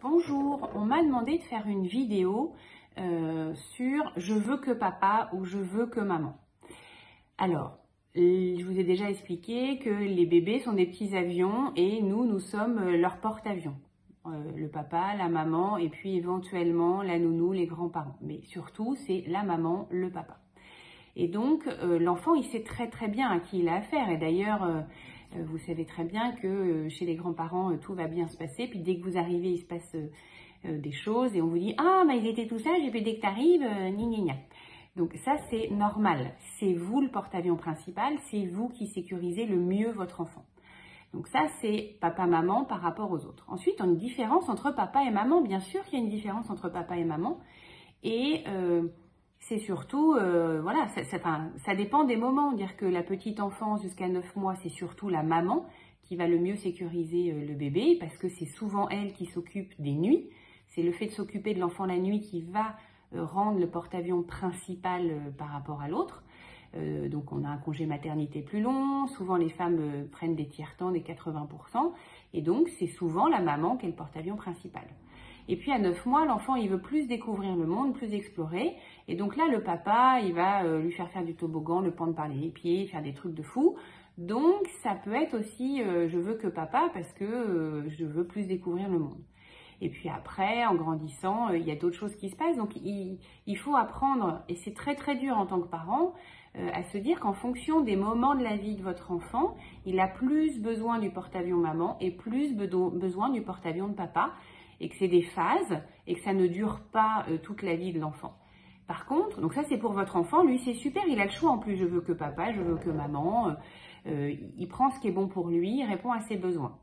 Bonjour, on m'a demandé de faire une vidéo sur je veux que papa ou je veux que maman. Alors, je vous ai déjà expliqué que les bébés sont des petits avions et nous sommes leur porte-avions. Le papa, la maman et puis éventuellement la nounou, les grands-parents. Mais surtout, c'est la maman, le papa. Et donc, l'enfant, il sait très très bien à qui il a affaire. Et d'ailleurs, vous savez très bien que chez les grands-parents, tout va bien se passer. Puis dès que vous arrivez, il se passe des choses et on vous dit « Ah, mais ils étaient tout sages et puis dès que tu arrives, gna. » Donc ça, c'est normal. C'est vous le porte-avions principal, c'est vous qui sécurisez le mieux votre enfant. Donc ça, c'est papa-maman par rapport aux autres. Ensuite, on a une différence entre papa et maman. Bien sûr qu'il y a une différence entre papa et maman. Et c'est surtout, voilà, ça dépend des moments. Dire que la petite enfance jusqu'à 9 mois, c'est surtout la maman qui va le mieux sécuriser le bébé parce que c'est souvent elle qui s'occupe des nuits. C'est le fait de s'occuper de l'enfant la nuit qui va rendre le porte-avions principal par rapport à l'autre. Donc on a un congé maternité plus long, souvent les femmes prennent des tiers-temps, des 80%, et donc c'est souvent la maman qui est le porte-avions principal. Et puis à 9 mois, l'enfant il veut plus découvrir le monde, plus explorer, et donc là le papa il va lui faire du toboggan, le prendre par les pieds, faire des trucs de fou. Donc ça peut être aussi je veux que papa parce que je veux plus découvrir le monde. Et puis après, en grandissant, il y a d'autres choses qui se passent. Donc il faut apprendre, et c'est très très dur en tant que parent, à se dire qu'en fonction des moments de la vie de votre enfant, il a plus besoin du porte-avions maman et plus besoin du porte-avions de papa, et que c'est des phases et que ça ne dure pas toute la vie de l'enfant. Par contre, donc ça c'est pour votre enfant, lui c'est super, il a le choix en plus, je veux que papa, je veux que maman, il prend ce qui est bon pour lui, il répond à ses besoins.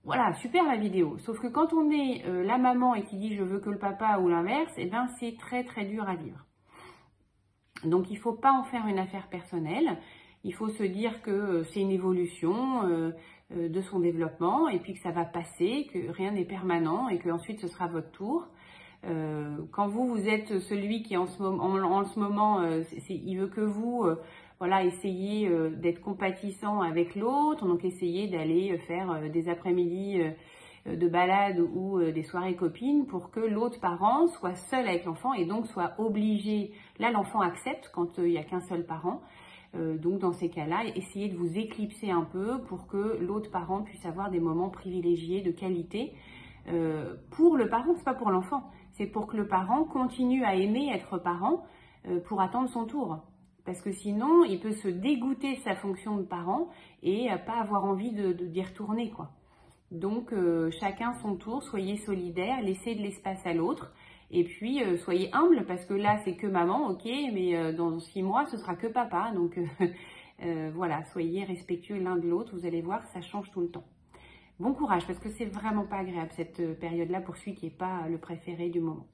Voilà, super la vidéo. Sauf que quand on est la maman et qui dit je veux que le papa ou l'inverse, eh ben c'est très très dur à vivre. Donc il ne faut pas en faire une affaire personnelle. Il faut se dire que c'est une évolution de son développement et puis que ça va passer, que rien n'est permanent et qu'ensuite ce sera votre tour. Quand vous êtes celui qui en ce moment, il veut que vous voilà, essayez d'être compatissant avec l'autre, donc essayez d'aller faire des après-midi de balade ou des soirées copines pour que l'autre parent soit seul avec l'enfant et donc soit obligé, là l'enfant accepte quand il n'y a qu'un seul parent, donc dans ces cas-là, essayez de vous éclipser un peu pour que l'autre parent puisse avoir des moments privilégiés de qualité pour le parent, c'est pas pour l'enfant, c'est pour que le parent continue à aimer être parent pour attendre son tour. Parce que sinon, il peut se dégoûter de sa fonction de parent et pas avoir envie d'y retourner, quoi. Donc, chacun son tour, soyez solidaires, laissez de l'espace à l'autre. Et puis, soyez humble parce que là, c'est que maman, ok, mais dans 6 mois, ce sera que papa. Donc, voilà, soyez respectueux l'un de l'autre. Vous allez voir, ça change tout le temps. Bon courage parce que c'est vraiment pas agréable cette période-là pour celui qui n'est pas le préféré du moment.